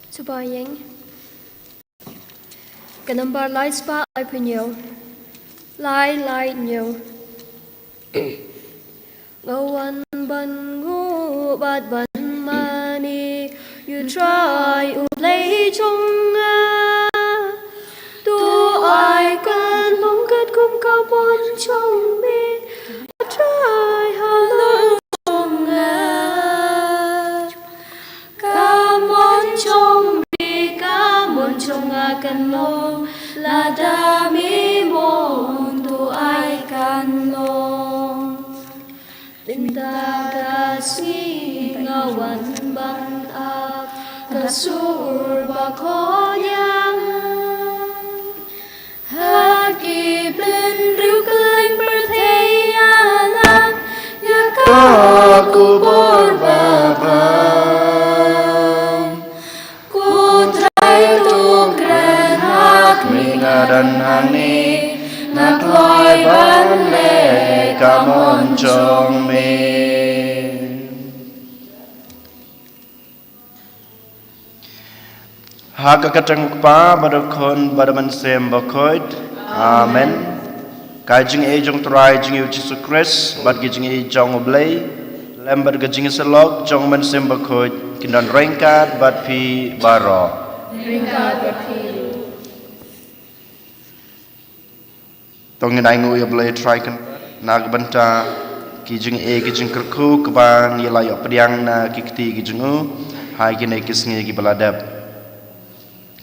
Subayang Kanamba lai spa ai punyo lai nyo Ngawan ban ngu bad ban mani You try play chung Tu ai kan long kat kum ka bon chung me Try how long Come on chung me come on chung kan long La da mi mon tu ai kan long Linda kasi ngawan ban ap kasur bakoyang Hagi ben riu keng perthayalan Yakaku borbabang Ku try tu kren hak mingaran hani Nak loy ban le kamon chong me Hak katang pa badakon badaman sem bakoid amen kajing e jong try jing yu Jesus Christ bad gijing e jong oblay lembar gijing selok jong man sem bakoid kindan rengkat bad pi baro rengkat bad pi tong ngai ngu oblay try kan nag banta gijing e gijing kerku keban yela yok pediang na kikti gijing u hai gine kisngi gi baladap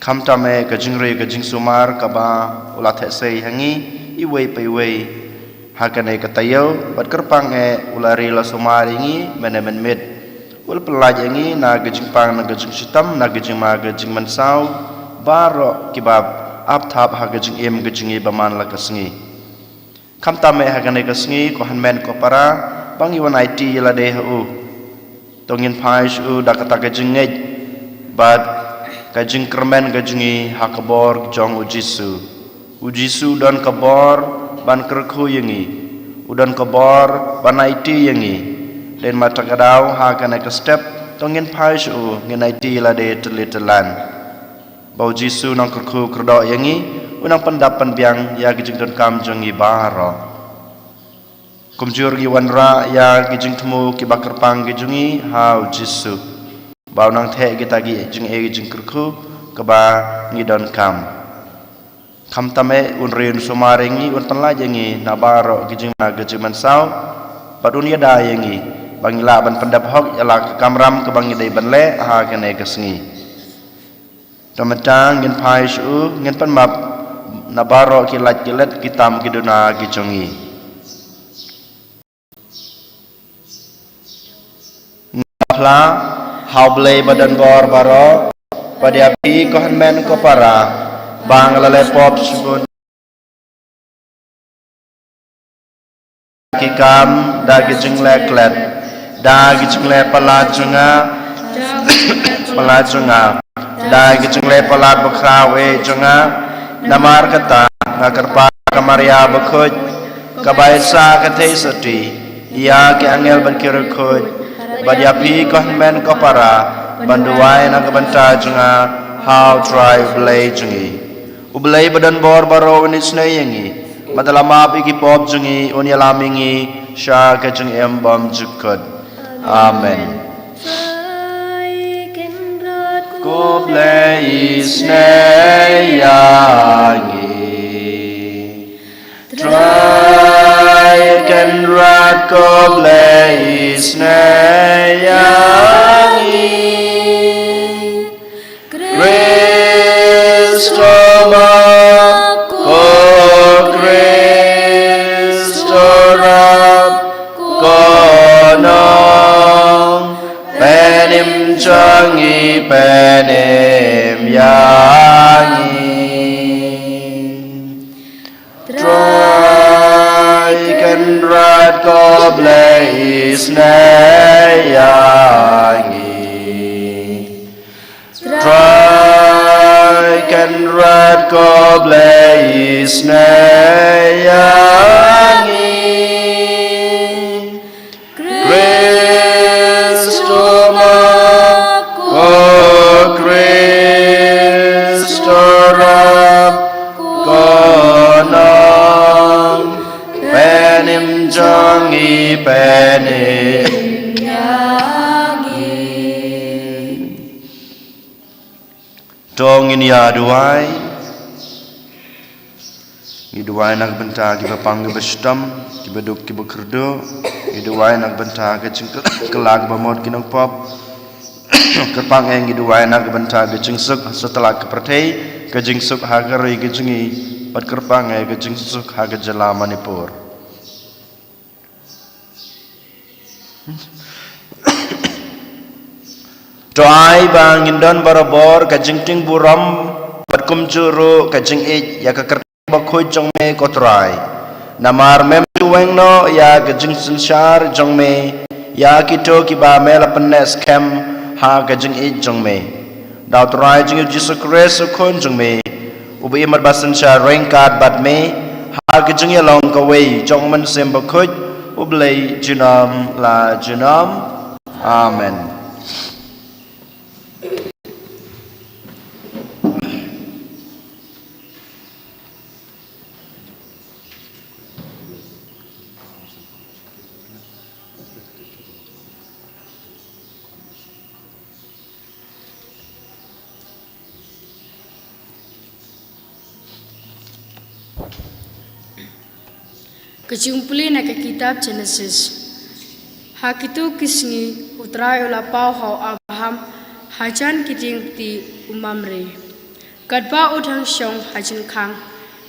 Kam tame gajing re gajing sumar kaba ulat hesei hangi iwei peiwei hakane katayo bat kerpang ulari la sumar ingi menemen med ul pelaj ingi na gajing pang na gajing sitam na gajing ma gajing mansau baro kibab ap thap ha gajing em gajing e baman la kasngi kam tame hakane kasngi ko hanmen ko para bang iwan IT la de hu tongin phais u dakata gajing ngej bat Kajing kermen kajingi hakabor jong ujisu dan kabor ban kerku yengi udan kabor ban IT yengi dan mata kadau hakana ke step tongin pais ngin IT la de telitelan bau jisu nang kerku kerdo yengi unang pendapan biang ya kajing don kam jongi baro kumjur gi wanra ya kajing temu ki bakar pang kajingi hau jisu Bau nang the kita gi jing e jing kerku keba ngidon kam tame unrin sumaringi untanla jengi nabaro gijing na gijing mansau padunia da yengi bangila ban pendap hok yala kamram ke bangi dai banle ha kene kesngi tamatang ngin phais ngin pan map nabaro kilat kitam kiduna gijongi ngapla Haublay badan bor baro pada api kohan men ko para bang lalai pop sebut kikam dagi jengle klet dagi jengle palajunga dagi jengle palat bakrawe junga namar kata ngakarpa kamaria bakhoj kabaisa kathe sati ia ke angel berkirukoj Badiapi kohmen ko para banduai na kabanta junga how drive blay jungi ublay badan bor baro unis na yengi madalama piki pop jungi unyalamingi sha ka jung embam jukod amen ko blay isne yangi Try can rat ko blaze na yangi Christ penim changi penim yangi Troikan rat goble isnayangi Troikan rat goble isnayangi Jangi penim yangi Dongin ya duai Iduai nak benta ki bapang ki bestam ki beduk ki bekerdo Iduai nak benta ki cengkel kelag bamot ki nang pop Kerpang yang iduai nak benta ki cengsuk setelah ke pertei ke jengsuk hagari ki jengi pat kerpang yang ki jengsuk haga jala Manipur Doai bang indon barabor kajing ting buram berkum juru kajing ik ya kekerti bakoi jong me kotrai namar mem tuweng no ya kajing silshar jong me ya kito kiba mela penes kem ha kajing ik jong me daw trai jing Jesus Christ kon jong me ubi imat basan sha rengkat bat me ha kajing ya long kawai jong man sem bakoi ublay junam la junam amen Kejumpuli na ke kitab Genesis. Hakitu kisngi utrai ula pau hau Abraham hajan kiting ti umamre. Kadba udang syong hajan kang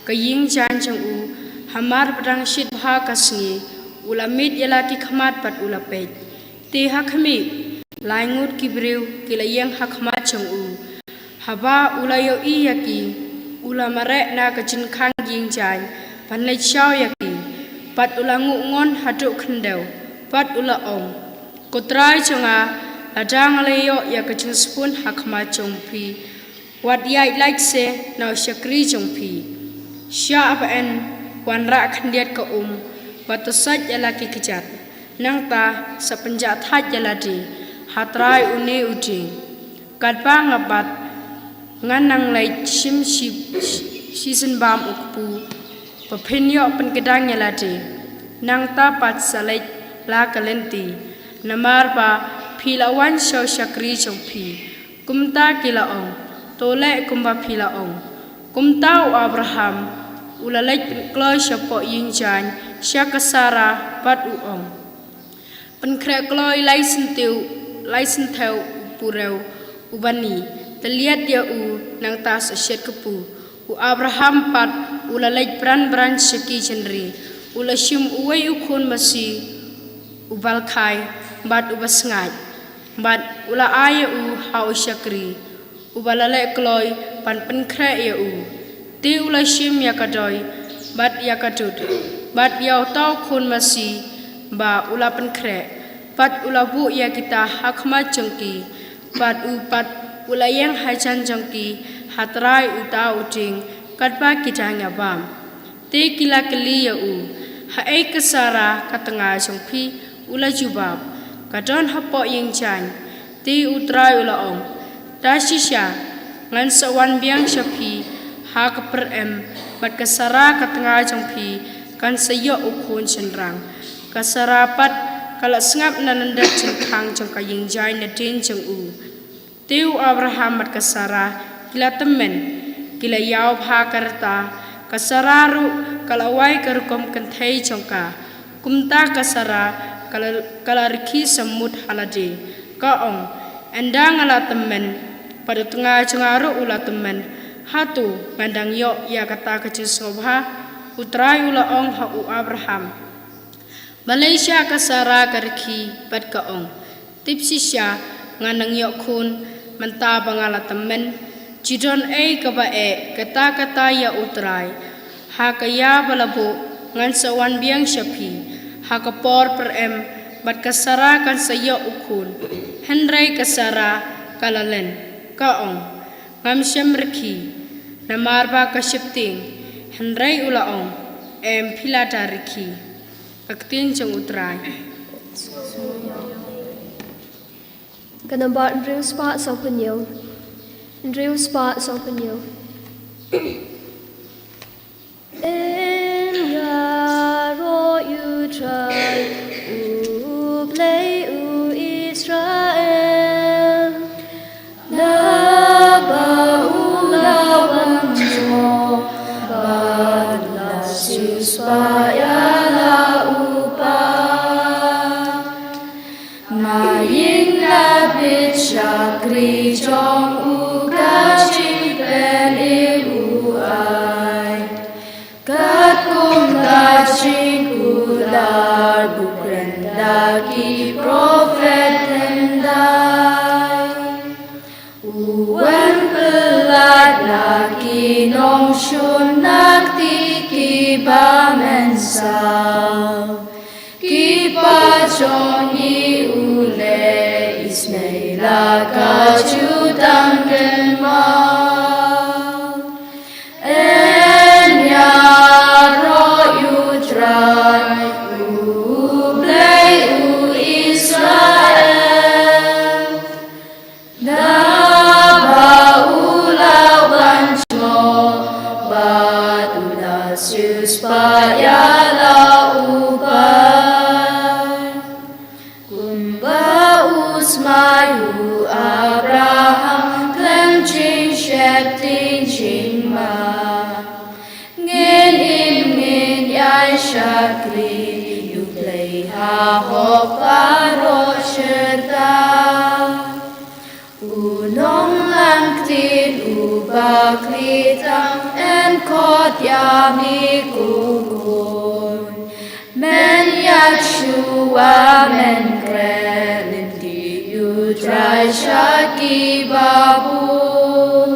kaying jan jang u hamar pedang shit bha kasngi ula mit yala ki khamat pat ula pej. Ti hakmi laingut kibriu kilayang hakmat jang u. Haba ula yo i yaki ula mare na kajin kang ying jan panlai shaw yaki pat ula ngon haduk kendau pat ula ong kotrai changa ladang leyo ya kachung spun hakma chongpi wat yai like se now shakri chongpi sha apa en wanra khandiat ka batusat yala ki kijat nang ta sapenjat hat yala di hatrai une uti katpa ngapat nganang lai shim season bam ukpu Papinyo penkedang yaladi, nang tapat salaj la kalenti, namar pa pilawan shaw shakri chongpi, kumta kilaong, tole kumba pilaong, kumta Abraham, ulalaj kloy shapo yingjan, syakasara pat uong. Penkrek kloy laisentew purew ubani, terlihat dia nang tas asyat kepu. Abraham pat ulalaj bran syaki jenri ulashim uway ukun masi ubalkai bat ubasngai bat ula aya hau syakri ubalalai kloy pan penkre ya ti ulashim yakadoi bat yakadut bat yau tau kun masi ba ula penkre pat ulabu ya kita hakmat jengki pat ulayang hajan jengki hatrai uta uting katpa kitanya bam te kila keli ya hae kesara katengah jongpi ula jubab kadon hapo ying chan te utrai ula ong dasisya ngan sawan biang syapi ha keper bat kesara katengah jongpi kan sayo ukun cendrang kasarapat kala sengap nananda cengkang jongka ying jai nadin jeng Tiu Abraham mat kasara kila temen kila yau bha karta kasararu kala wai karukom kenthai jongka kumta kasara kala riki semut halade kaong endang ala temen pada tengah cengaru ula temen hatu mandang yok ya kata kecil sobha utrai ula ong hau Abraham Malaysia kasara kariki pad kaong tipsisya nganang yok kun menta bangala temen jidon kaba kata ya utrai ha kaya balabu ngan sawan biang syapi ha kapor per bat kasara kan saya ukun henry kasara kalalen kaong ngam syamrki namarba kasyipting henry ulaong pilatariki akting jong utrai Ganambat Andrew Spot Sopanyo. Andrew Spot Sopanyo. In Yaro you try, play Israel. Naba ulawan mo, badla suspaya la upa. Maying labit syakri jong ugajing pen ibuai kat kum gajing ular bukan daki profet tendai uwan pelat laki nong syun nakti kiba mensal kipa joni ule ismaila kajutang kenma enya ro yutrai ublei Israel naba ula bancho batula suspaya la Mayu Abraham clenching shepting chingma ngin yai shakli you play ha hop aro sherta unong langtin ubakritang en kot yami kukun men Yahshua men krelin Try Shaki Babun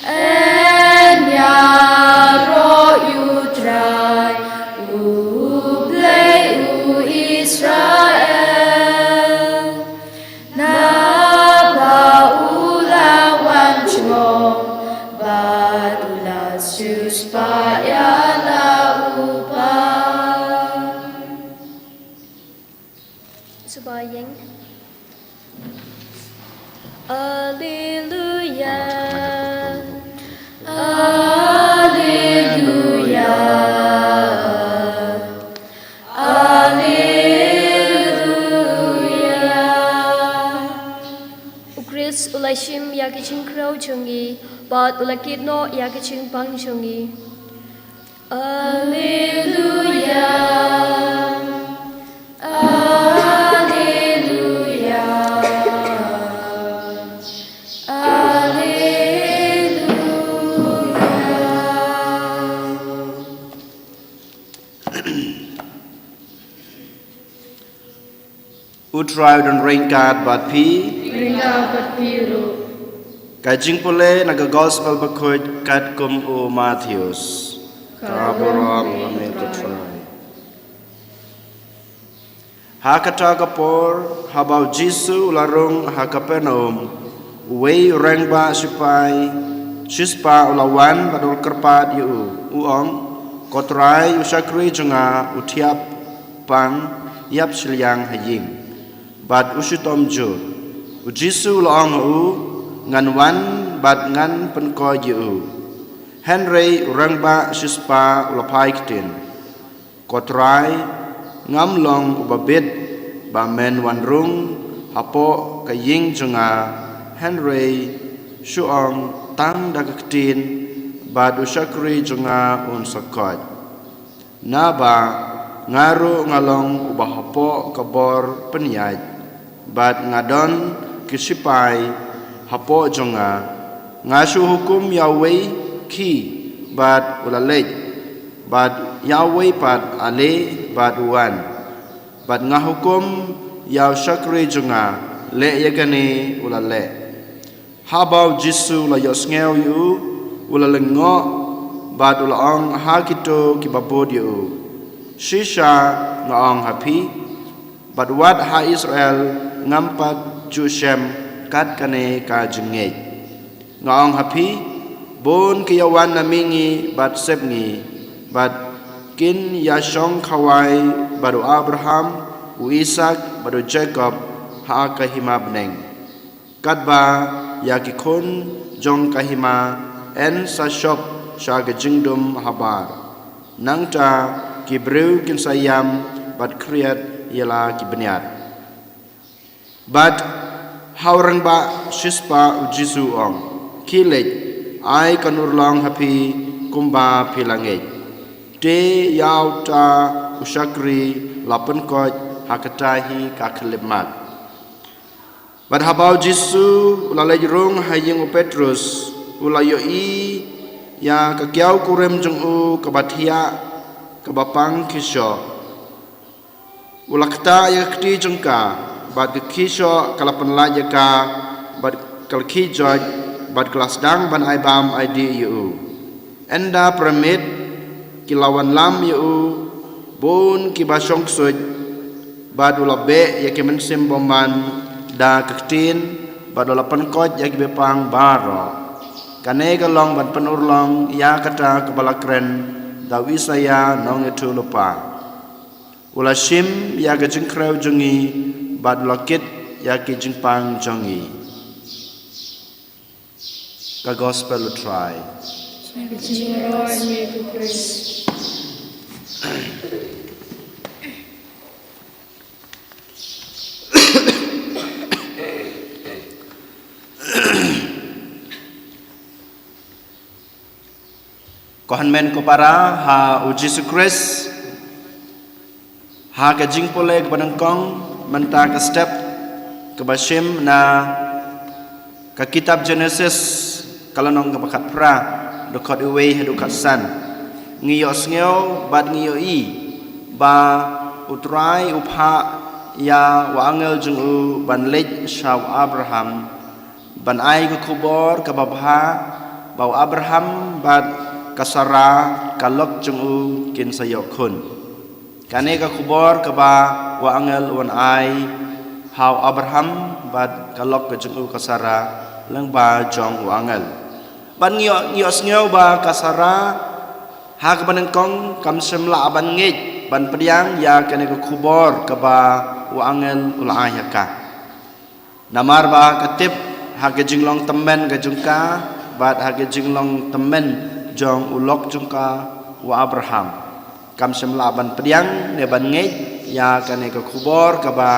and Yaro you try play Israel Naba ula wancho Badula suspaya la upa Subayeng Alleluia, Alleluia, Alleluia. Ukris ulashim yakiching crow chungi, but ulakit no yakiching pang chungi. Alleluia. Utrai dan ringkat bat pi ru kajing pule naga gospel bakut kat kum u Matthews kaborong amin tutrai ha kata kapor habau Jisu larung ha Kapernaum wei rengba sipai sispa ulawan badul kerpat yu uong kotrai usakri jenga utiap pang yap silyang haying bat usutom jo ujisu loong ngan wan bat ngan penko yu Henry rangba sispa ulapai kitin kotrai ngam long ubabit ba men wan rung hapo kaying jenga Henry shuong tang dagakitin bat usakri jenga unsakot naba ngaru ngalong ubahapo kabor penyaj bat ngadon kisipai hapo jonga ngasu hukum Yahweh ki bat ulalej bat Yahweh pat ale bat uan bat ngahukum yaw syakri jonga le ya kane ula le habau jisu la yo ngeu yu ula lengo bad ula ong ha kito ki babod yu shisha ngaong happy but what ha Israel ngampat jushem kat kane ka jenge ngaong happy bon kiyawan namingi bat sepngi bat kin yashong khawai baru Abraham u Isaac baru Jacob ha kahima bneng katba yakikon jong kahima en sashop shaga jingdum habar nangta kibreu kin sayam bat kriat yala kibniat bat haurang ba shispa ujisu ong kilet ai kanurlang happy kumba pilangej te yaw ta ushakri lapan koj hakatahi kaklemat bad habau jisu ulalay rong hayeng Petrus ulayo i ya kakiaw kurem jong u kabathia kabapang kisyo ulakta ya kti jongka bad kisyo kalapan laja ka bad kalkijoj bad kelas dang ban aibam IDU enda permit kilawan lam yu bon kibasong soj bad ulabe ya kemensim boman da kaktin bad ulapan koj ya kibepang baro kane galong ban penurlong ya kata kebalakren dawi saya nong itu lupa ulashim ya gajeng kreu jongi bad lokit ya kijeng pang jongi ka gospel try Kohan men ko para ha u Jesus Christ ha ka jing pole ke panangkong menta ka step ke basim na ka kitab Genesis kalanong ka bakat pra dokot uwe hadukat san ngiyo ngeo bad ngiyo i ba utrai upha ya wa angel jung u ban lej shaw Abraham ban ai ko kubor ka babha bau Abraham bad kasara kalok jung u kin sayok khun kane ka kubor ka ba wa angel wan ai how Abraham bad kalok ka jung u kasara lang ba jong wa angel ban ngiyo ngeo ba kasara ha ka banengkong kam semla ban ngej ban pediang ya kane ka kubor ka ba wa angel ulai ka namar ba katip ha ka jinglong temen ka jungka bad ha ka jinglong temen jong ulok jungka wa Abraham kam semla ban pediang ne ban ngej ya kane ka kubor ka ba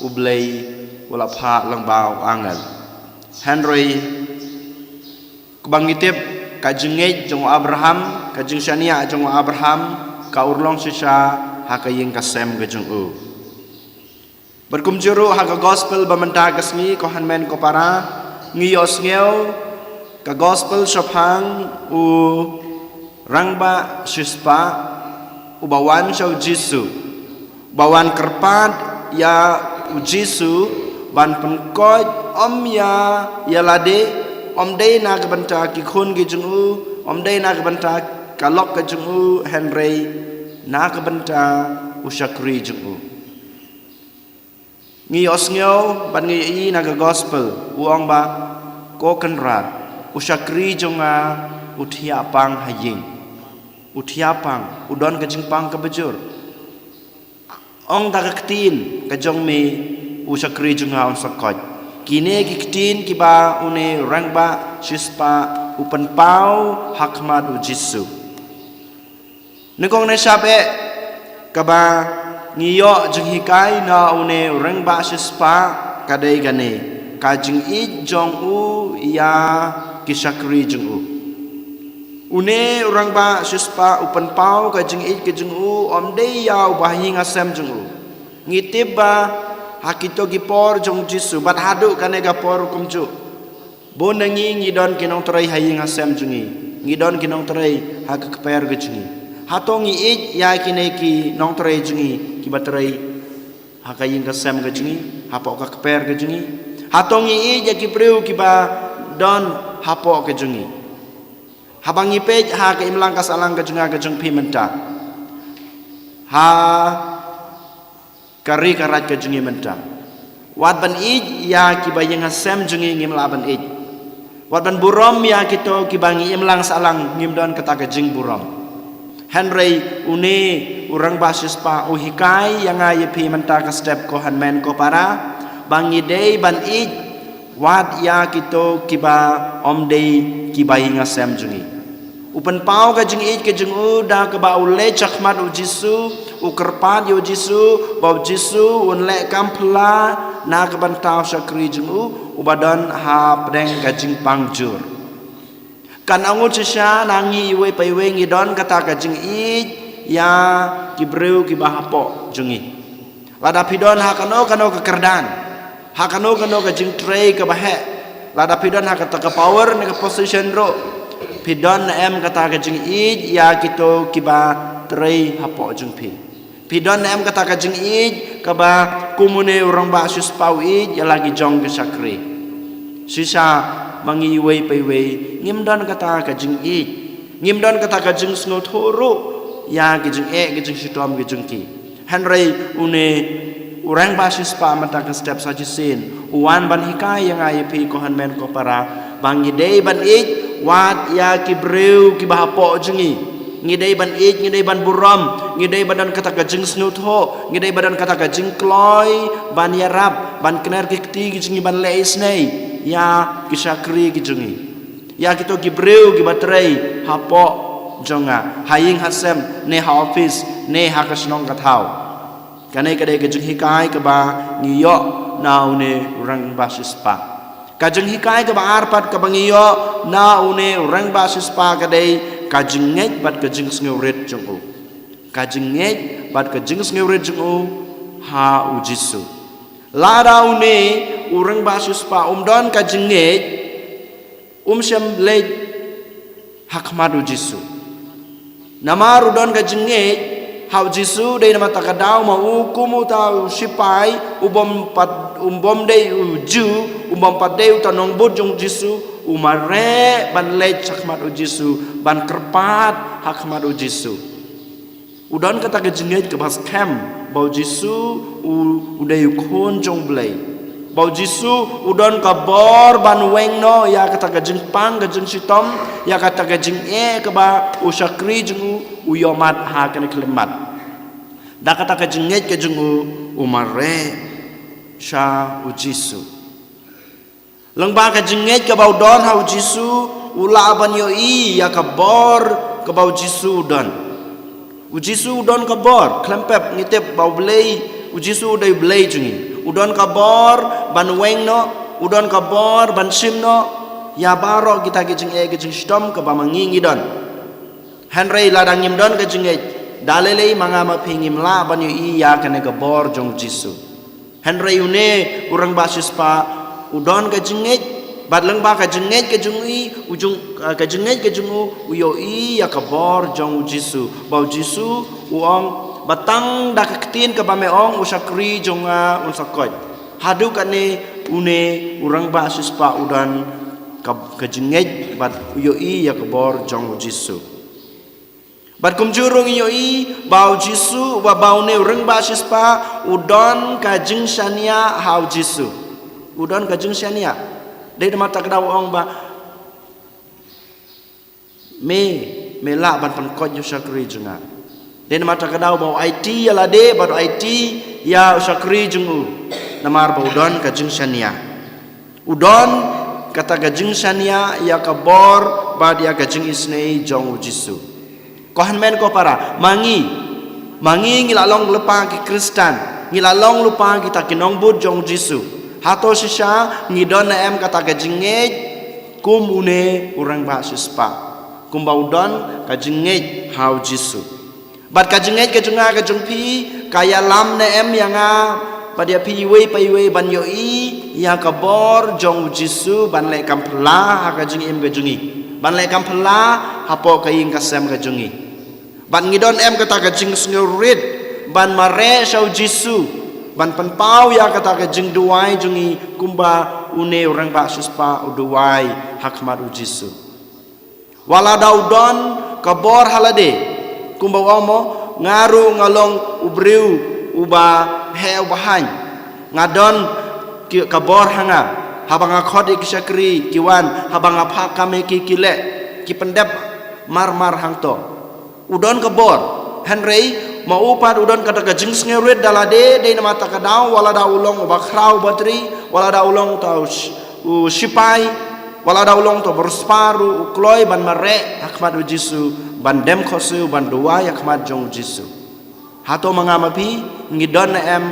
ublei wala pha lang ba angel Henry kubangitip ka jengej jong Abraham ka jeng shania jong Abraham ka urlong sisa ha ka yeng ka sem ka jong u berkumjuru ha ka gospel bamanta kasmi ko hanmen ko para ngiyos ngeo ka gospel sophang u rangba shispa u bawan shaw jisu bawan kerpat ya u jisu ban penkoj om ya lade om day na ka banta ki khun ki jung u om day na ka banta ka lok ka jung u Henry na ka banta u shakri jung u ngiyos ngeo ban ngi na ka gospel u ong ba ko kanrat ushakri jonga uthia pang haying uthia pang udon ka jingpang ka bajur ong da kaktin ka jong me ushakri jonga on sakoj kine kiktin kiba une rangba shispa upan pau hakmat ujisu nikong na sabe kaba ngiyo jeng hikai na une rangba shispa kadai gane kajing i jong u ya kisakri jung u une orang ba shispa upan pau ka jing it ke jung u om de ya bahi ngasem jung u ngitib ba hakito gipor jong jisu bat hadu kane gapor kumju bonangi ngidon kinong trai hayi ngasem jungi ngidon kinong trai hak keper ge jungi hatongi it ya kineki nong trai jungi ki batrai hakayin ka sem ka jingi hapo ka keper ka jingi hatong i ya ki preu ki ba don hapo ka jingi habang ipej ha ka imlang ka salang ka jinga ka jing pi menta ha kari karat ka jingi menta wat ban i ya ki ba yang sem jingi ngim la ban i wat ban burom ya kito ki bangi imlang salang ngim don kata ka jing burom Henry une urang basis pa uhikai yang ay pi menta ka step ko hanmen ko para bangi day ban i wat ya kito kiba om day kiba hinga sem jungi upan pau ka jing i ke jing u da ka ba ule chakmat u jisu u kerpat yo jisu bau jisu un le kampla na ka ban tau sakri jing u badan ha preng ka jing pangjur kan angut sisya nangi iwe paiwe ngidon kata ka jing i ya kibreu kibahapo jungi lada pidon hakano kano ke kerdan hakano kano ke jing tray ke bahe lada pidon hakata ke power ne ke position ro pidon em kata ke jing i ya kito kiba tray hapo jung pi pidon em kata ke jing i ke ba kumune urang ba sus pau i ya lagi jong ke sakri sisa mangi wei pai wei ngim don kata ka jing i ngim don kata ka jing sno thoro ya ki jing ke jing sitom ki jing ki Henry une urang basis pa mata ka step sa jisin uwan ban hikai yang ai pi ko hanmen ko para bangi dei ban i wat ya ki breu ki bahapo jingi ngidei ban i ngidei ban buram ngidei badan kata ka jing sno tho ngidei badan kata ka jing kloi ban yarap ban kner ki ti ki jing ban leis nei ya kisakri ki jungi ya kito ki breu ki batrai hapo jonga haying hasem ne ha office ne ha kasnong kathau kanai kadai ke jungi kai ke ba ngiyo nau ne urang basis pa ka jungi kai ke ba arpat ke bangiyo nau ne urang basis pa kadai ka jingej bat ke jing sngurit jungu ka jingej bat ke jing sngurit jungu ha ujisu ladau ne urang basus pa don ka jengej syam lej hakmadu jisu namaru don ka jengej hau jisu dei nama takadau ma ukumu tau sipai ubom dei uju ubom padei utanong bujung jisu umare ban lej hakmadu jisu ban kerpat hakmadu jisu udon kata ka jengej ke bas kem bau jisu udai ukon jong blei bau jisu udon ka bor ban weng no ya kata ka jing pang ka jing sitom ya kata ka jing ke ba usakri jing uyomat ha kana klemat da kata ka jing ke jing umare sha ujisu lang ba ka jing ke bau don ha ujisu ula ban yo i ya ka bor ka bau jisu don ujisu don ka bor klempep ngitep bau blei ujisu dai blei jingi udon kabor ban weng no udon kabor ban sim no ya baro kita gijing gijing stom ke bamangingi don Henry ladang ngim don ke jingej dalele manga ma pingim la ban yu iya kane kabor jong jisu Henry une urang basis pa udon ke jingej badlang ba ka jingej ke jungi ujung ka jingej ke jungu uyo iya kabor jong jisu bau jisu uong batang dak ketin ke bameong usakri jonga unsakoj hadu kane une urang basis pa udan ke jengej bat uyo i ya kebor jong jisu bat kumjurung iyo i bau jisu wa bau ne urang basis pa udon ka jeng shania hau jisu udon ka jeng shania dei mata kedau ong ba me la ban pan koj usakri jonga dan mata kadau bau IT ya lade baru IT ya usakri jungu namar bau udon ka jing shania udon kata ka jing shania ya kabor bad ya ka jing isnei jong jisu kohan men ko para mangi ngilalong lepa ki Kristen ngilalong lupa kita kinong bud jong jisu hato sisa ngidon na em kata ka jingej kumune urang basis pa kumbau don ka jingej hau jisu bat ka jengej ka junga ka jungpi kaya lam na em yang padia pi we ban yo i ya ka bor jong jisu ban le kampla ka jing em ka jungi ban le kampla hapo ka ing ka sem ka jungi ban ngidon em ka ta ka jing sngurit ban mare sau jisu ban pan pau ya kata ke jing duai jungi kumba une orang ba suspa uduai hakmat u Jisu wala daudon kabor halade kumba wamo ngaru ngalong ubriu uba heu bahan ngadon kabor hanga habanga khodi kisakri kiwan habanga phakame kile ki pendep mar hangto udon kabor henrei mau upad udon kata kajing sngerit dalade de mata kadau wala da ulong ba khrau batri wala da ulong tau sipai wala da ulong to bersparu kloi ban mare hakmat u Jisu ban dem khosu ban dua hakmat jong Jisu hato mangamapi ngidon em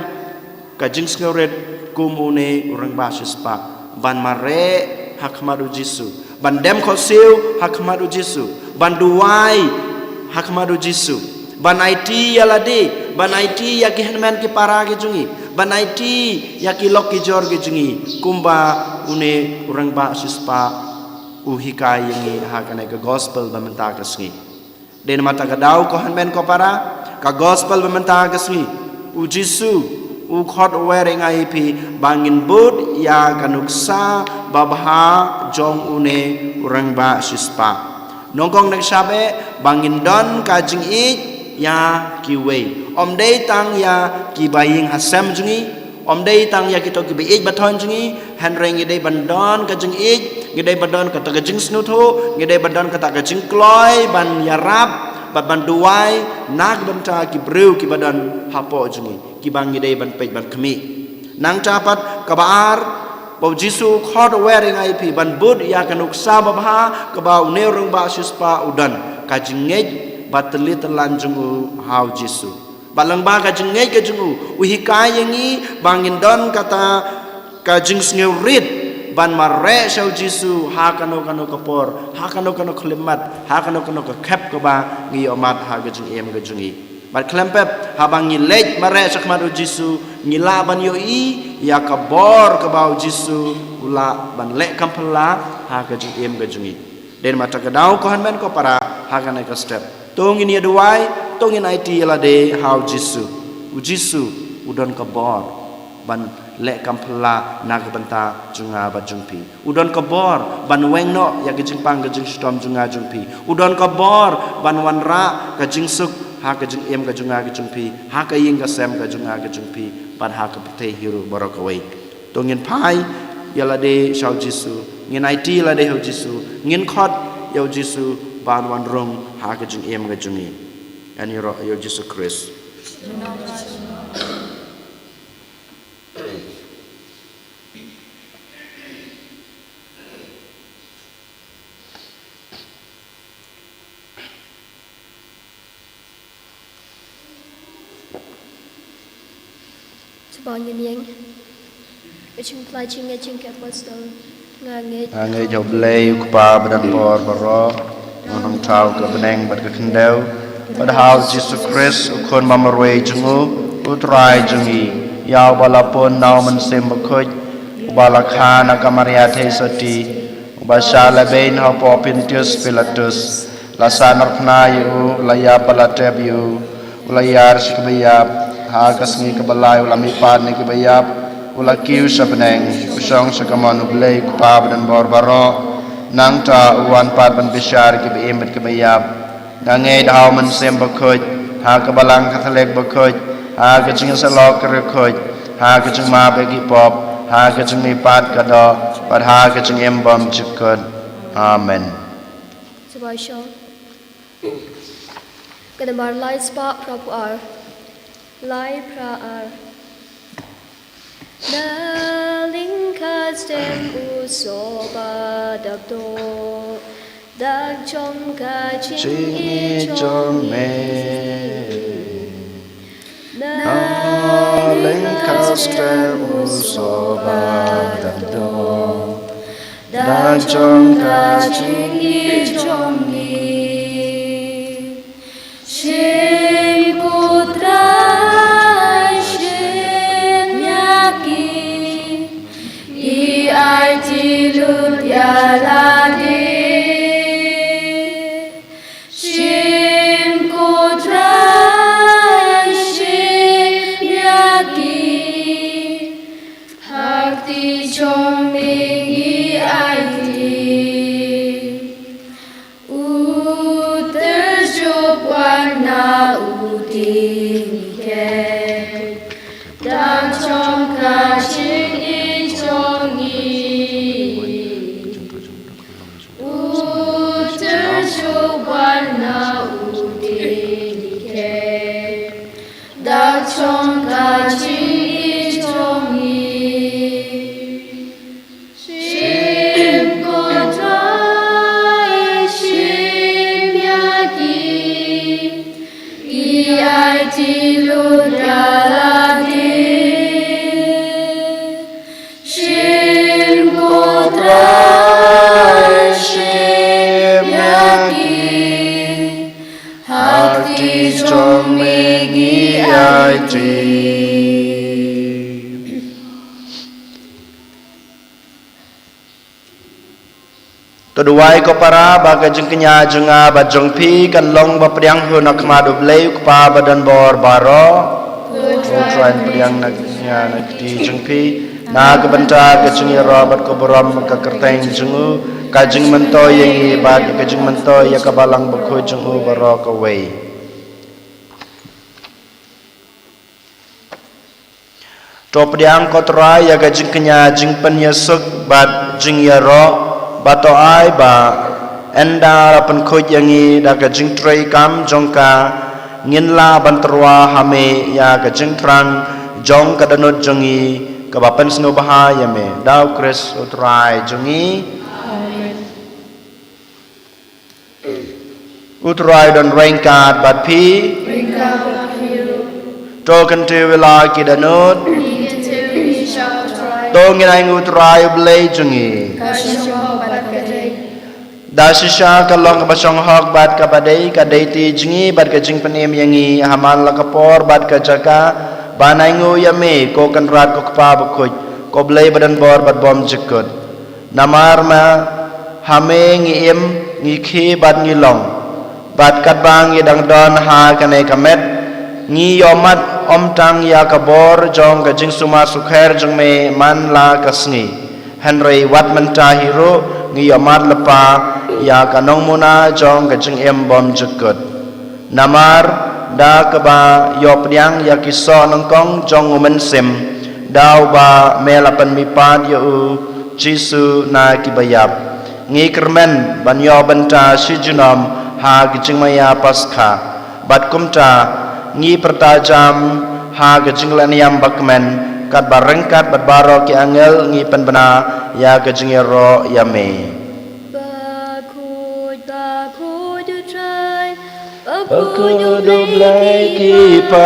kajing sngerit kumune urang basispa ban mare hakmat u Jisu ban dem khosu hakmat u Jisu ban duai hakmat u Jisu ban IT yalade ban IT yaki henman ki para ki jungi ban IT yaki lok ki jor ki jungi kumba une urang ba sispa uhikai yangi hakane ke gospel bamenta kasngi den mata ka dau ko henman ko para ka gospel bamenta kasngi u Jisu u khot wearing IP bangin bud ya kanuksa babha jong une urang ba sispa nongkong nang sabe bangin don kajing ik ya kiwe om day tang ya kibaying hasam jungi om day tang ya kito kibai ik baton jungi hanreng ngidai bandon kajing ik ngidai bandon kata kajing snutho ngidai bandon kata kajing kloy ban yarap ban duai nak banta kibreu kibadan hapo jungi kibang ngidai ban pej ban kemi nang capat kabar bau Jisu khod wearing IP ban bud ya kanuk sababha kabau neurung ba suspa udan kajing ngej bateli telanjungu hau Jisu balang ba kajing ngej kajungu uhikai yangi bangin don kata kajing sngerit ban mare shau Jisu ha kano kapor ha kano klimat ha kano kep kaba ngi omat ha kajing em kajungi bat klempep habang ngilej mare sakmat u Jisu ngila ban yoi ya kabor kabau Jisu ula ban lek kampela ha kajing em kajungi den mata kadau ko hanmen ko para ha kana ka step tongin ya duai tongin IT yalade hau Jisu u Jisu udon kabor ban lek kampela nagbanta junga ba jungpi udon kabor ban wengno ya gejing pang gejing stom junga jungpi udon kabor ban wanra gejing suk ha gejing em gejunga gejungpi ha ka ying ka sem gejunga gejungpi ban ha ka pete hiru borokawai tongin pai yalade shau Jisu ngin IT yalade hau Jisu ngin khot yau Jisu ban wan rong ha gejing em gejungi and your Jesus Christ bao nhiêu nheng chung plai chung nghe chung kẹp pastor nghe Angai job lay ukpa badan por baro nong tau ke beneng bad ke kendau padahal Jesus Christ ukon mamarwe jungu utrai jungi yau balapun nau mensem bakoj ubalakha na kamaria thesati ubasala bein ha popintius pilatus lasanar pnayu laya palatebiu ulayar sikbayab ha kasngi kabalay ulami pan ni kabayab ulakiu sabneng usong sakaman ublay kupab dan borbaro nang ta uwan pat ban bishar ki beem bet kabayab nangay daw man sem bakoj ha kabalang kathalek bakoj ha kaching salok rekoj ha kaching ma begi pop ha kaching mi pat kado pat ha kaching embom chikod amen sebagai show kedemar lai spa prapu ar lai pra ar Daling kastem usoba dabdo dag chong ka Chingi chong me Daling kastem usoba dabdo dag chong ka chingi chong ni Shem kutra Tilut yalade Shim kotra shim yaki Toduai ko para baga jeng kenya jenga ba jong pi kan long ba priang hu nak ma do blei ko pa badan bor baro tran priang nak nya nak ti jeng pi na ka banta ka jeng ro bat ko borom ka kerteng jengu ka jeng mento yang ba ka jeng mento ya ka balang ba ko jengu baro ka wei to priang ko trai ya ka jeng kenya jeng pen yesuk bat jeng ya ro bato ai ba enda rapan khoj yangi da ka jing trei kam jongka ngin la bantrwa hame ya ka jing trang jong ka danot jongi ka bapan sno baha ya me dau kris utrai jongi Amen. utrai don rengkat bat pi Ringka bahiru. to kan te wela ki danot Ni shall try. to ngin ai utrai blei jongi Kasih badai. Dasisha kalong ka basong hok bat ka badai ka deiti jingi bat ka jing penim yangi haman la kapor bat ka jaka banai ngu yame ko kan rat ko kpa bukuj ko blei badan bor bat bom jikut namar ma hame ngi im ngi khi bat ngi long bat kat bang ngi dang don ha kane kamet ngi yomat om tang ya kabor jong ka jing suma sukher jong me man la kasngi Henry Watman Tahiro ngi yomat lepa ya kanong muna jong ka jing em bom jekut namar da ka ba yop yang ya kiso nongkong jong umen sim daw ba melapan mipat ya u jisu na kibayap ngi kermen ban yo banta sijunom ha gijing maya paskha bat kumta ngi pertajam ha gijing laniam bakmen kat barengkat bat baro ki angel ngi penbena ya gijing ro yame Bakudu try. Bakudu blai kipan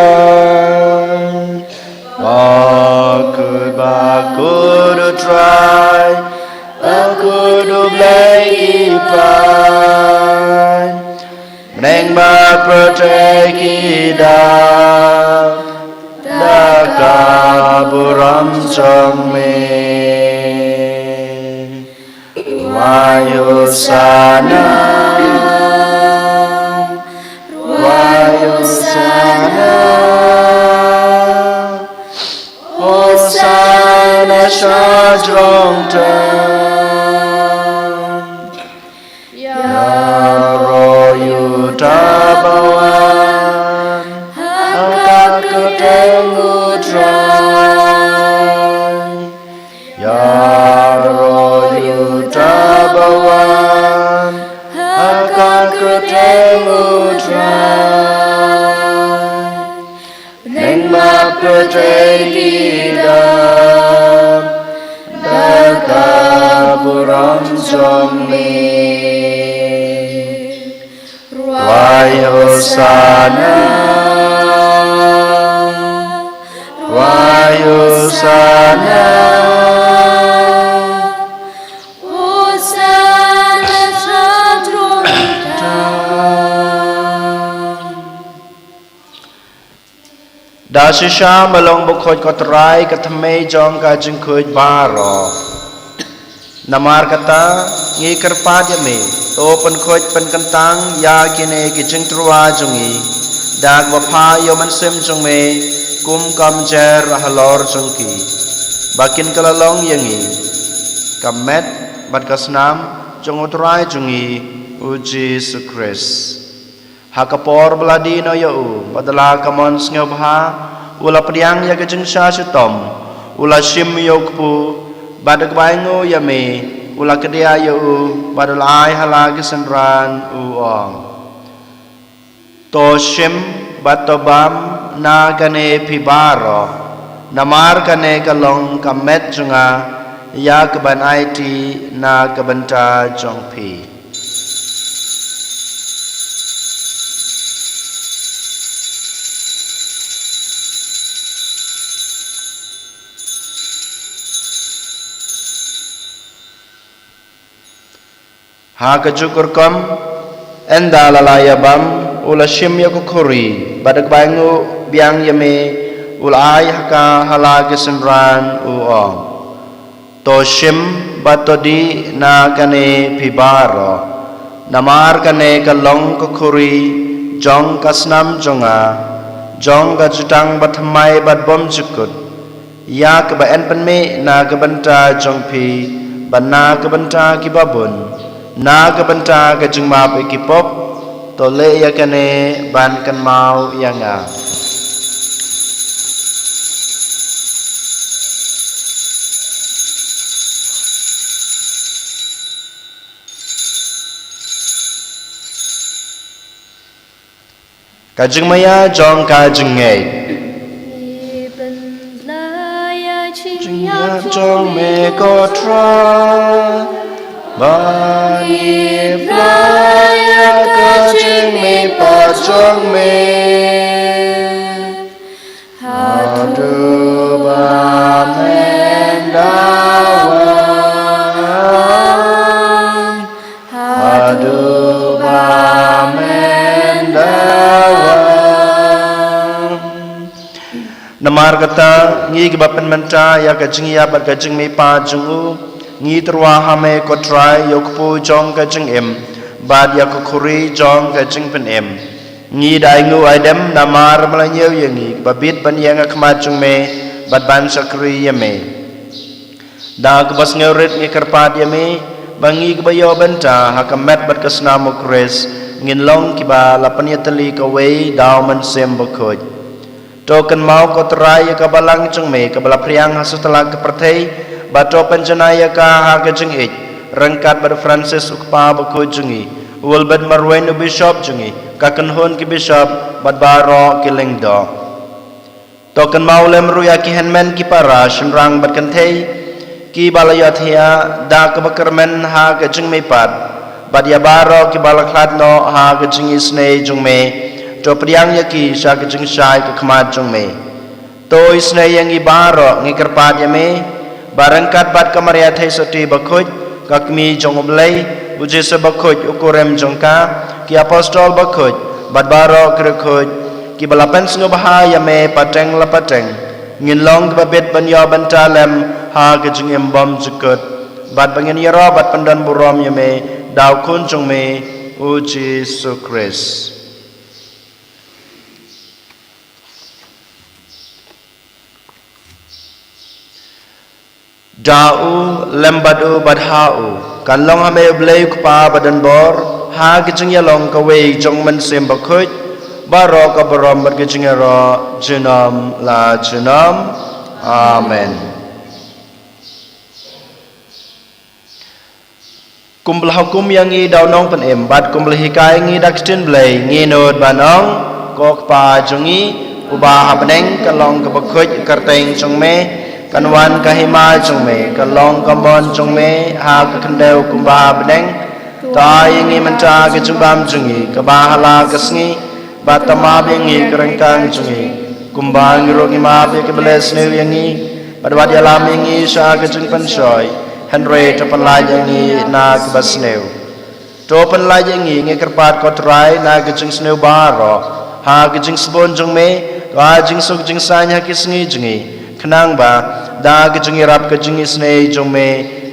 Bakudu try Bakudu blai kipan Meneng bat perteki Daka buram chong me Wayusana Hosana Shadrong Tan Yaro Yutabawan Hakakuteng Utrai Yaro Yutabawan Hakakuteng Utrai Neng mapetegi Daka buram jommi Wayusana Wayusana Hosana Shadrong Dasisha malong bukhoj kotrai kathme jong ka jingkhoj baro Namar kata ngi kerpat yame to pen khoj pen kentang ya kine ki jingtrwa jongi dag wapha yo man sem jong me kum kam jer halor jongki bakin kalalong yangi kamet bat kasnam jong utrai jongi uji sukris Hakapor beladi no yau padala kamon sngyobha ula priang ya kejeng sha sutom ula shim yokpu badak baingo yame ula kedia yau badalai halagi senran uong to shim batobam na kane pibaro namar kane kalong kamet junga ya keban IT na kebenta jongpi ha kajukur kam enda lalaya bam ula shim yakukuri badak baingu biang yame ula ay haka halagi senran uong to shim batodi na kane pibaro namar kane kalong kukuri jong kasnam jonga jong gajutang batmai batbom jukut ya kebaen penme na kebenta jong pi bana kebenta kibabun na kebenta kajung map ikipop tole ya kane ban kan mau yanga kajung maya jong kajung ngai jing ya jong me ko tra ba ye playa kajung me pa jong me hadu ba men dawan hadu ba men namar kata ngi kebapan menta ya kajing ya bat kajing me pa jungu ngi terwa hame ko try yokpu jong kajing em bad ya ko khuri jong kajing pen em ngi dai ngu aidem namar malanyeu yangi babit ban yang akmat jung me bat ban sakri ya me da kebas ngeurit ngi kerpat ya me bangi kebayo benta hakamet bat kasna mukres ngin long kiba lapan ya teli kawei daw man sem bakoj token mau ko terai ka balang chung me ka bala priang hasutala ka perthei bato penjanaya ka ha ka jing ich rangkat bar Francis ukpa ba ko jungi ulbad marwen bishop jungi ka kanhon ki bishop bad baro ki lengdo token mau lem ruya ki henmen ki para shimrang bad kanthei ki balayathia da ka bakarmen ha ka jing me pat bad ya baro ki balakhat no ha ka jing isne jung me to priang yaki sa kajing sai ka khmat jong me to isne yang ibaro ngi kerpat ya me barangkat bat kamaria thai soti bakhoj kakmi jong oblei uje se bakhoj ukurem jongka ki apostol bakhoj bat baro krekhoj ki balapan sngo bahaya me pateng la pateng ngin long babet banyo bantalem ha kajing embom jukut bat bangin yaro bat pandan burom ya me daw kun jong me uji sukris dau lembadu badhau kan long hame blei kpa badan bor ha kijing ya long ka wei jong man sem bakhoj baro ka barom bad kijing ro jinam la jinam amen kumblah hukum yang ngi dau nong pen em bad kumblah hikai ngi dakstin blei ngi nod banong ko kpa jongi ubah habneng ka long ka bakhoj karteng jong me kanwan kahima jong me kalong kamon jong me ha ka kandeu kumba beneng ta ingi menta ke jumbam jungi ka bahala kasngi batama bengi kerengkang jungi kumba ngiro ngi ma be ke beles ne yangi padwad yalam ingi sa ke jung pansoi henry to panlai yangi na ke basneu to panlai yangi ngi kerpat ko trai na ke jung sneu baro ha ke jung spon jong me ka jing suk jing sanya kisngi jungi kenang ba da kejungi rap kejungi snei jong me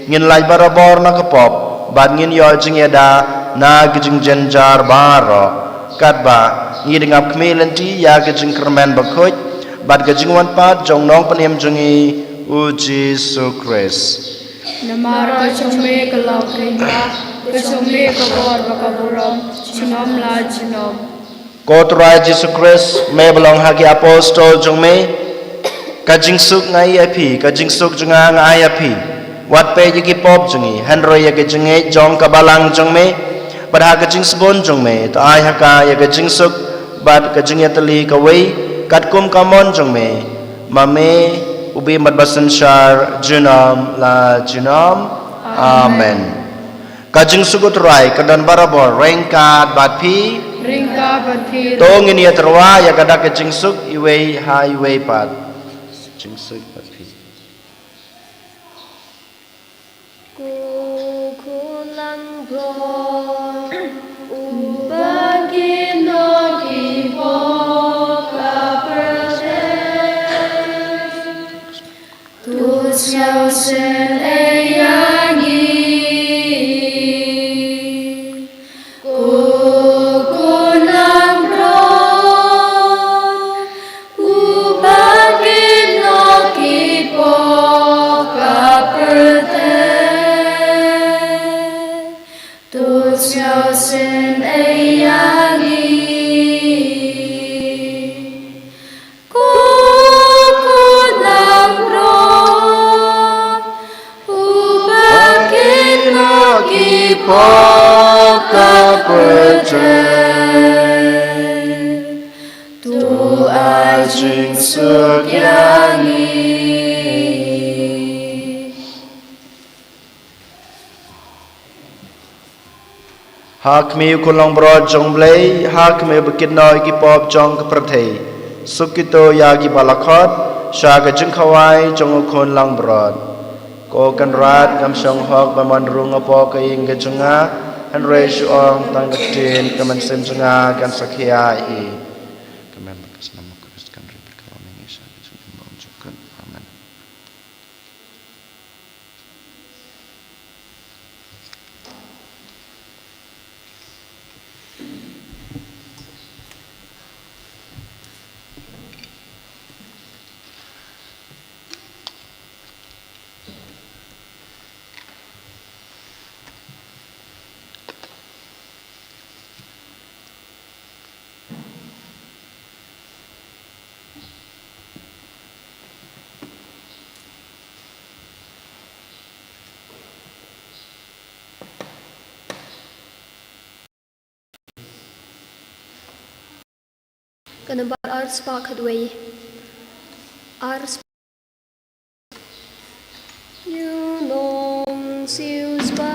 ngin lai barabor na kapop bad ngin yo jingi da na kejung jenjar baro kat ba ngi dingap kmelenti ya kejung kermen bakhoj bad kejung wan pat jong nong panem jungi uji sukres namar kajung me kalau kena kajung me kabor bakaburam chinom la chinom kotrai Jesus Christ me belong hagi apostol jong me kajing suk ngai api kajing suk junga ngai api wat pe yaki pop jungi hanro ya kajing jong kabalang jong me pada kajing sebon jong me to ai haka ya kajing suk bad kajing ya teli kawei katkum kamon jong me mame ubi mat basan shar junam la junam amen kajing suk utrai kadan barabor rengkat bat pi ringka bathi tong ini ya terwa ya kada kajing suk iwei ha iwei pat Suk pati. Kukulang bro, ubagi no kibo kaprashe, tu siao sen eyang sin ayagi kukulang ro ubakin lagi tu ai jing suk yangi hak mi kulong bro jong blay hak mi bukit noi ki pop jong ke perthei sukito ya ki balakot syaga jeng khawai jong khon lang brod ko kan rat gam song hok ba man rung apo ka ing ge jenga han re shu ong tang ka tin ka man sem jenga kan sakhia i kamen bakas nama Kristus kan ri berkawan ini sa jeng bang jukan amen. Kenempat ars pak kedua ars you long sius ba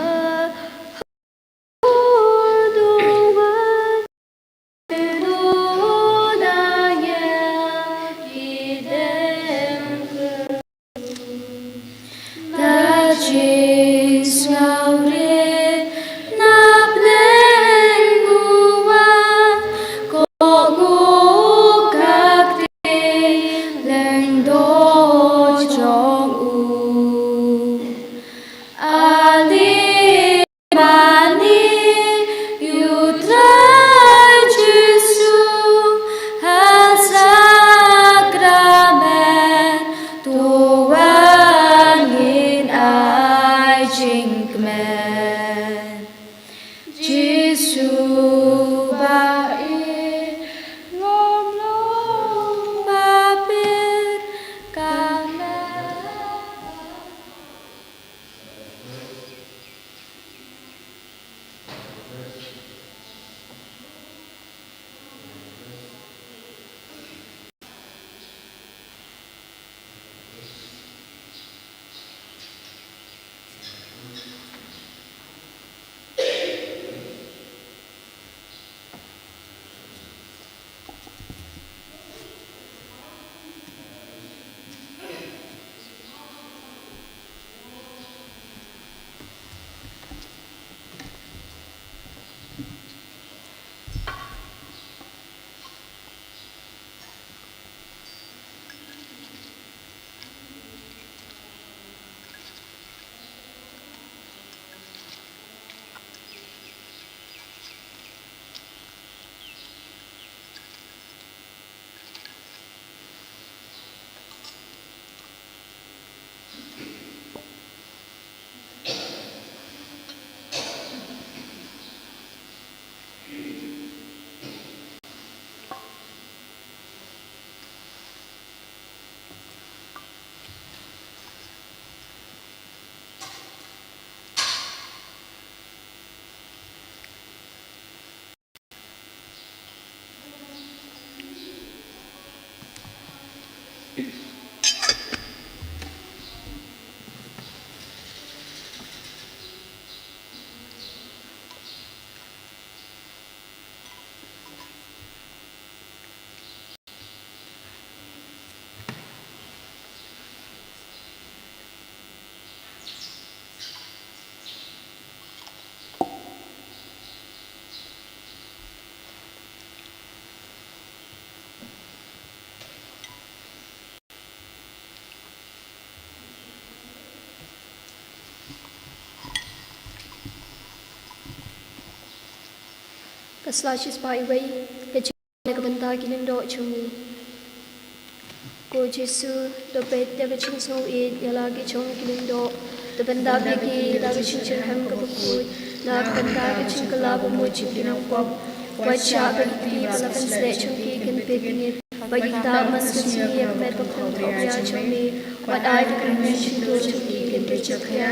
Keslashis pa iway nagabanta kinindo chungi ko Jesu do bet daga chung so it yalagi chung kinindo do banda beki daga chung chirham kapukut Nakbanta kaching kalabo mo chipinang pop. Wacha bagti palakan sle chungki kan pekingit. Bagita mas kaching yak mer pakhon kopya chungmi. Wat ay kan chindo chungki kan pechakya.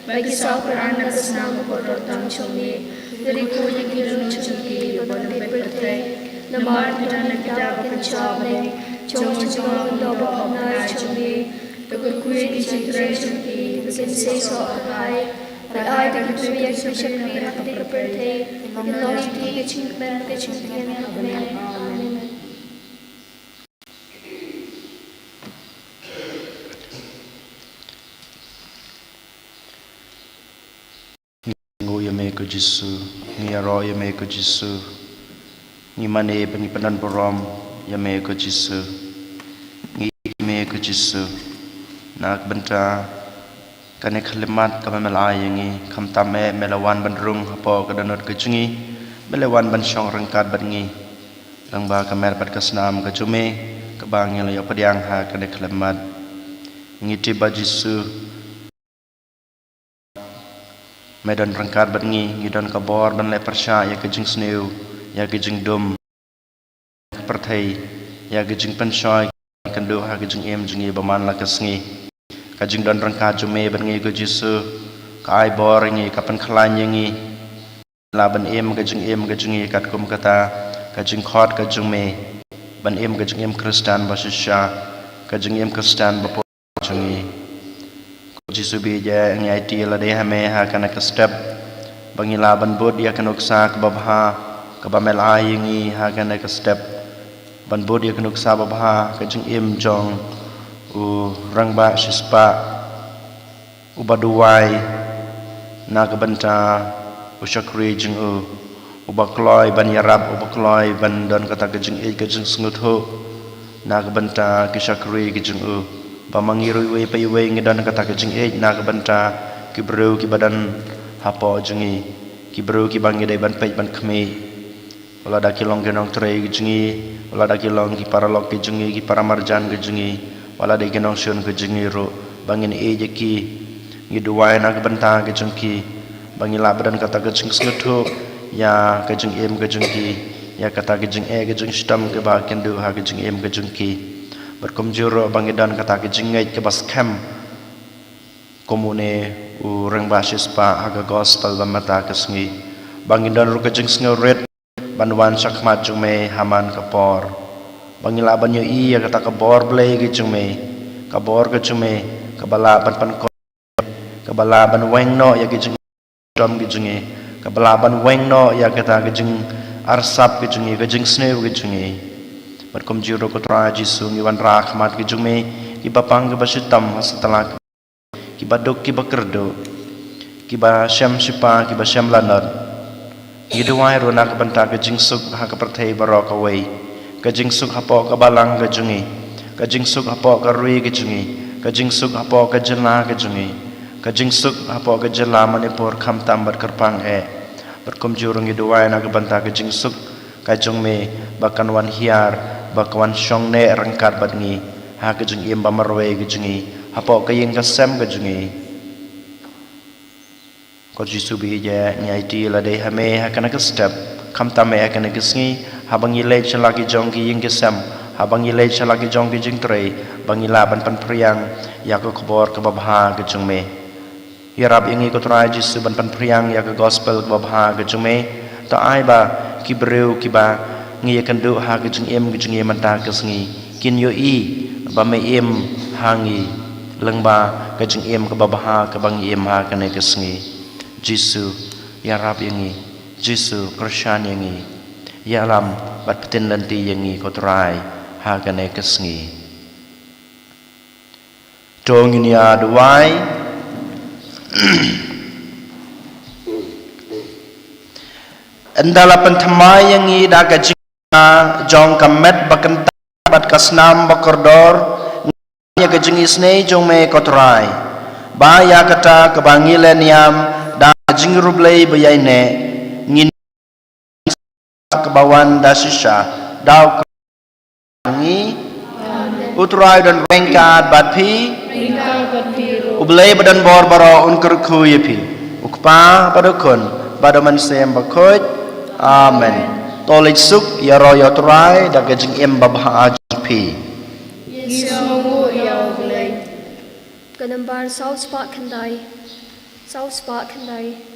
Bagi saw Quran na kasnam kotor tang chungmi. Dari ko yagirun chungki bagon peperte. Namar dan kitab kan chawne. Chong chong do bakonai chungmi. Bagon kuye di chitra chungki. Bagon say so akai. But I think to be expression of the birthday, the Lord take a chink man, the chink and Amen. Ngô yame ko Jisu, ngiyaro yame ko Jisu, ngimane pengipanan borom yame ko Jisu, ngiyame ko Jisu, nak benta kane khalimat kame melai yangi kham tame melawan bandrung hapo kadanot kecungi melawan ban syong rengkat bangi rangba kamer pat kasnam kacume kabang yang layo padiang ha kane khalimat ngiti bajisu medan rengkat bangi ngidon kabor ban le persya ya kejing sneu ya kejing dum perthai ya kejing pensoi kandu ha kejing em jungi baman la kasngi kajing don rangka jume ban ngi ko Jisu kai bor ngi kapan khlan ngi la ban em kajing kat kum kata kajing khot kajing me ban em kajing em Kristan basisha kajing em Kristan bapo jungi ko Jisu bi ja ngi IT la de ha me ha kana ka step bangi la ban bod ya kanuksa ka babha ka bamel ai ngi ha kana ka step ban bod ya kanuksa babha kajing em jong u rangba shispa ubaduwai nagabanta ushakri jing ubakloi ban yarab ubakloi ban don kata gejing gejing sngutho nagabanta kishakri gejing bamangirui we paiwe ngidon kata gejing nagabanta kibru kibadan hapo jingi kibru kibangi dai ban pej ban khme wala da kilong genong trei gejingi wala da kilong ki paralok gejingi ki paramarjan gejingi wala de genong sion ke jingiro bangin eje ki ngiduwai nak benta ke jengki bangi labadan kata ke jeng sngetho ya ke jeng em ke jengki ya kata ke jeng ke jeng stam ke ba kendu ha ke jeng em ke jengki berkom juro bangi dan kata ke jeng ke bas kem komune u reng basis pa aga gospel ba mata ke sngi bangi dan ru ke jeng sngoret banwan sakmat jume haman kapor bangila banyo iya kata kabor blay gijume kabor gijume kabala ban pan ko kabala ban weng no ya gijung dom gijunge kabala ban weng no ya kata gijung arsap gijunge gijung sneu gijunge berkom jiro ko tra Jisu ngi wan ra khmat gijume ki bapang ke basitam setelah ki badok ki bakerdo ki ba syam sipa ki ba syam lanot giduai ronak banta gijung suk ha ka perthai barok away kajing suk hapo kabalang kajungi kajing suk hapo karui kajungi kajing suk hapo kajela kajungi kajing suk hapo kajela manipur kham tambat kerpang berkum jurung iduai na banta kajing suk kajung me bakan wan hiar bakwan syong ne rengkat batngi ha kajung im bamarwe kajungi hapo kaying kasem kajungi ko Jisu bi ja nyai ti la de hame ha kana ka step kham tame ha kana kisngi habang ilay chalaki jongki ying kesam habang ilay chalaki jongki jing trei bangila ban pan priang ya ko khobor ka babha ke jungme ya rab ingi ko trai Jisu ban pan priang ya ko gospel ka babha ke jungme ta ai ba ki breu ki ba ngi ya kandu ha ke jung em ke jung em ta ke sngi kin yo i ba me em hangi lengba ke jung em ka babha ka bang em ha ka ne ke sngi Jisu ya rab ingi Jisu Krishan ingi ya lam bat petin lanti yangi kotrai ha kane kesngi tong ini aduai endala pentamai yangi daga jika jong kamet bakan bat kasnam bakordor nya kejingi snei jong me kotrai ba ya kata kebangilen yam da jingrublei bayaine ngin kebawan dasisha dau ngi utrai dan rengkat batpi ublei badan bor baro unkur kuyepi ukpa padukun badaman sem bakhoj. Amen. Tolit suk ya royo trai da gajing em babha ajpi. Ganambar South Park Kandai. South Park Kandai.